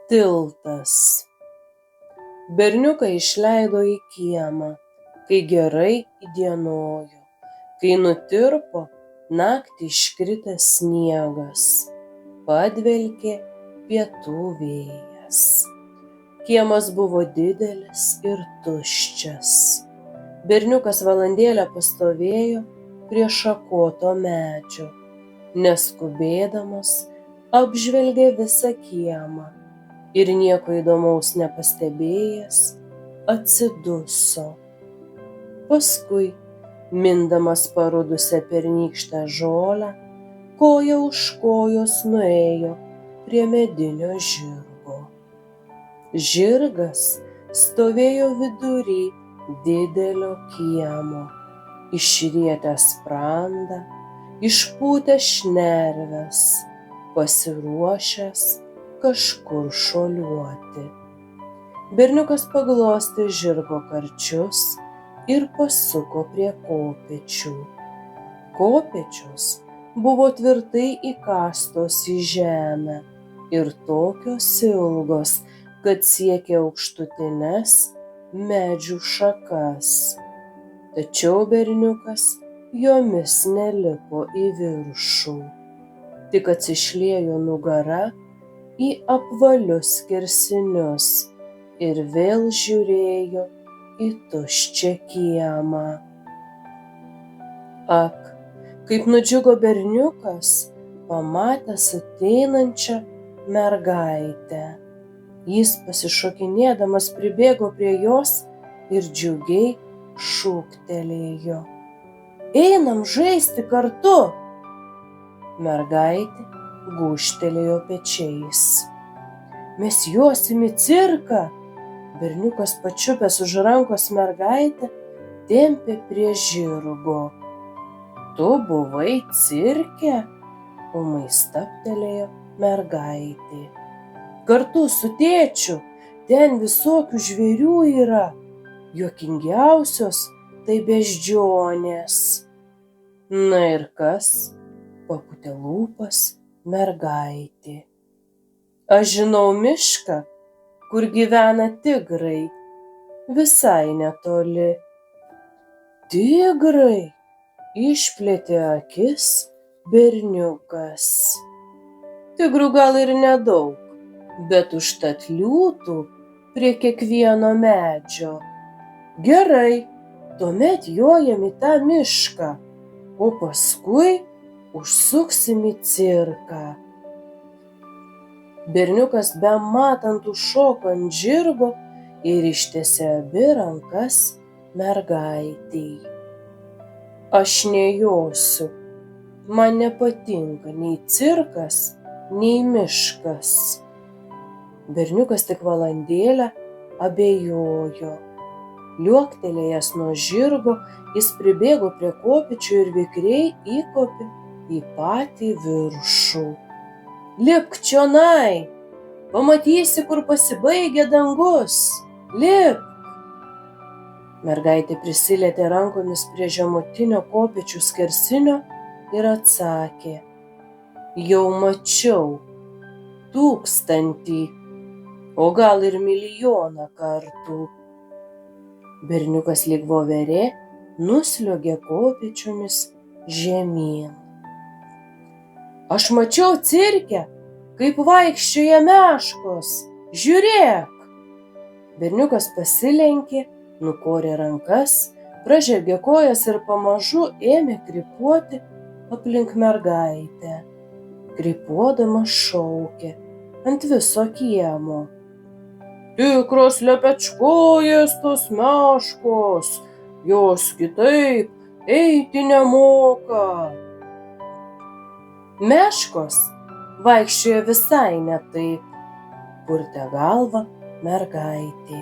Tiltas. Berniuką išleido į kiemą, kai gerai įdienojo, kai nutirpo naktį iškritęs sniegas, padvelkė pietų vėjas. Kiemas buvo didelis ir tuščias. Berniukas valandėlę pastovėjo prie šakoto medžio, neskubėdamas apžvelgė visą kiemą ir nieko įdomaus nepastebėjęs atsiduso. Paskui, mindamas parudusią pernykštę žolę, koja už kojos nuėjo prie medinio žirgo. Žirgas stovėjo vidury didelio kiemo, išrietęs sprandą, išpūtęs šnerves, pasiruošęs kažkur šuoliuoti. Berniukas paglostė žirgo karčius ir pasuko prie kopėčių. Kopėčios buvo tvirtai įkastos į žemę ir tokios ilgos, kad siekė aukštutines medžių šakas. Tačiau berniukas jomis nelipo į viršų, tik atsišliejo nugara į apvalius skersinius ir vėl žiūrėjo į tuščią kiemą. Ak, kaip nudžiugo berniukas, pamatęs ateinančią mergaitę. Jis pasišokinėdamas pribėgo prie jos ir džiugiai šūktelėjo: "Einam žaisti kartu!" Mergaitė gūžtelėjo pečiais. "Mes josim į cirką!" Berniukas, pačiupęs už rankos mergaitę, tempė prie žirgo. "Tu buvai cirke?" ūmai stabtelėjo mergaitė. "Kartu su tėčiu, ten visokių žvėrių yra, juokingiausios tai beždžionės." "Na ir kas?" papūtė lūpas mergaitė. "Aš žinau mišką, kur gyvena tigrai, visai netoli." "Tigrai?" išplėtė akis berniukas. "Tigrų gal ir nedaug, bet užtat liūtų prie kiekvieno medžio." "Gerai, tuomet jojam į tą mišką, o paskui užsuksim į cirką." Berniukas bematant užšoko ant žirgo ir ištiesė abi rankas mergaitei. "Aš nejosiu, man nepatinka nei cirkas, nei miškas." Berniukas tik valandėlę abejojo. Liuoktelėjęs nuo žirgo, jis pribėgo prie kopėčių ir vikriai įkopė į patį viršų. "Lipk čionai, pamatysi, kur pasibaigia dangus, lipk!" Mergaitė prisilietė rankomis prie žemutinio kopėčių skersinio ir atsakė: "Jau mačiau 1000, o gal ir 1 kartų." Berniukas lyg voverė nusliuogė kopėčiomis žemyn. "Aš mačiau cirke, kaip vaikščioja meškos, žiūrėk!" Berniukas pasilenkė, nukorė rankas, pražergė kojas ir pamažu ėmė krypuoti aplink mergaitę. Krypuodamas šaukė ant viso kiemo: "Tikros lepečkojės tos meškos, jos kitaip eiti nemoka." "Meškos vaikščioja visai ne taip," purtė galvą mergaitė.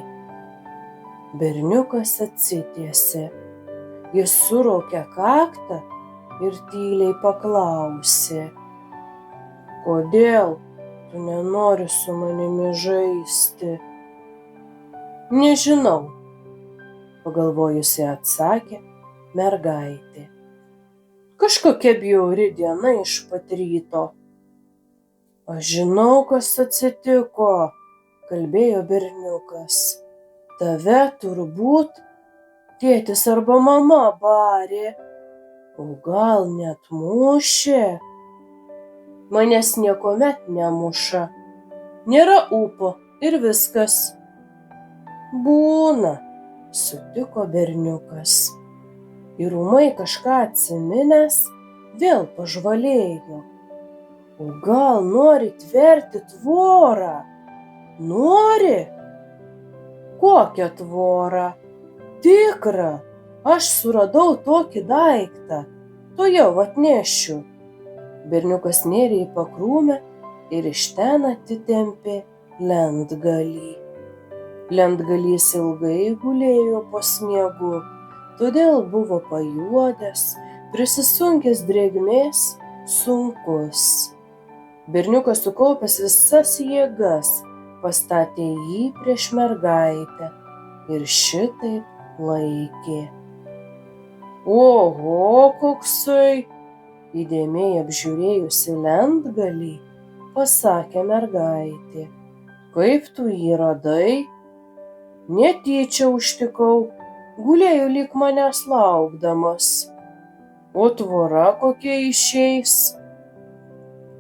Berniukas atsitiesė. Jis suraukė kaktą ir tyliai paklausė: "Kodėl tu nenori su manimi žaisti?" "Nežinau," pagalvojusi atsakė mergaitė. "Kažkokia bjauri diena iš pat ryto." "Aš žinau, kas atsitiko," kalbėjo berniukas, tave turbūt tėtis arba mama barė, o gal net mušė. Manęs niekuomet nemuša, nėra ūpo ir viskas. Būna, sutiko berniukas. Ir ūmai kažką atsiminęs, vėl pažvalėjo. O gal nori tverti tvorą? Nori? Kokią tvorą? Tikrą, aš suradau tokį daiktą, tuojau atnešiu. Berniukas nėrė į pakrūmę ir iš ten atitempė lentgalį. Lentgalys ilgai gulėjo po sniegu, todėl buvo pajuodęs, prisisunkęs drėgmės, sunkus. Berniukas sukaupęs visas jėgas pastatė jį prieš mergaitę ir šitaip laikė. Oho, koksai! Įdėmiai apžiūrėjusi lentgalį, pasakė mergaitė. Kaip tu jį radai? Netyčia užtikau, gulėjo lyg manęs laukdamas. O tvora kokia išeis?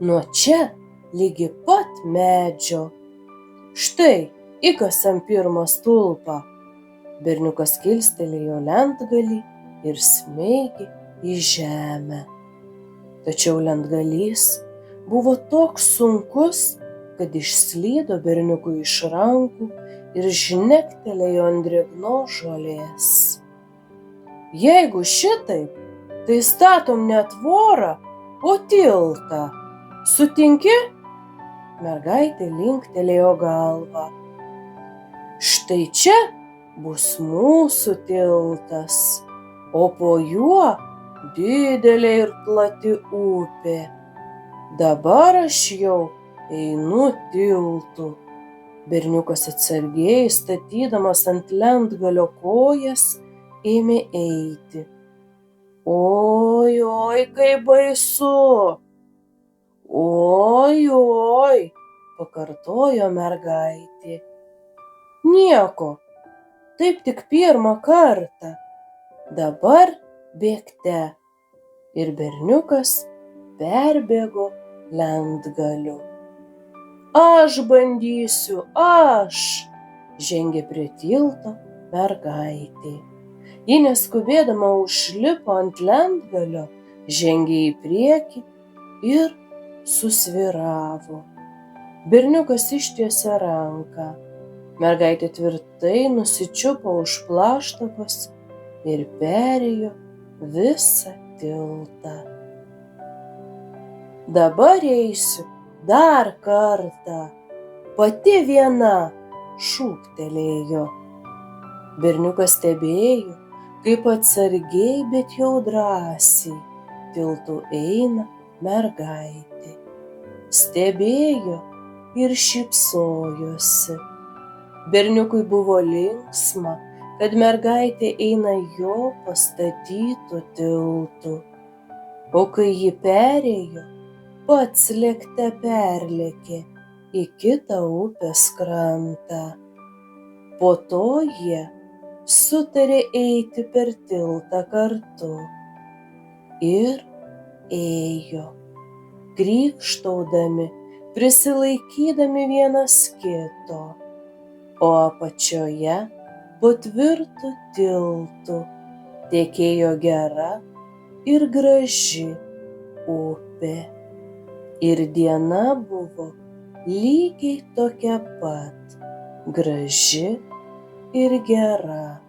Nuo čia lygi pat medžio. Štai, įkasam pirmą stulpą. Berniukas kilstelėjo lentgalį ir smeigė į žemę. Tačiau lentgalys buvo toks sunkus, kad išslydo berniukui iš rankų ir žnektelėjo ant drėgnos žolės. Jeigu šitaip, tai statom ne tvorą, o tiltą. Sutinki? Mergaitė linktelėjo galvą. Štai čia bus mūsų tiltas, o po juo didelė ir plati upė. Dabar aš jau einu tiltu. Berniukas atsargiai, statydamas ant lentgalio kojas, ėmė eiti. Oi, oi, kaip baisu! Oi, oi, pakartojo mergaitė. Nieko, taip tik pirmą kartą. Dabar bėgte. Ir berniukas perbėgo lentgaliu. Aš bandysiu, aš! Žengė prie tilto mergaitė. Ji neskubėdama užlipo ant lentgalio, žengė į priekį ir susvyravo. Berniukas ištiesė ranką. Mergaitė tvirtai nusičiupo už plaštakos ir perėjo visą tiltą. Dabar eisiu dar kartą, pati viena, šūktelėjo. Berniukas stebėjo, kaip atsargiai, bet jau drąsiai tiltu eina mergaitė. Stebėjo ir šypsojosi. Berniukui buvo linksma, kad mergaitė eina jo pastatytu tiltu. O kai ji perėjo, pats lėkte perlėkė į kitą upės krantą. Po to jie sutarė eiti per tiltą kartu. Ir ėjo, krykštaudami, prisilaikydami vienas kito, o apačioje po tvirtu tiltu tekėjo gera ir graži upė. Ir diena buvo lygiai tokia pat graži ir gera.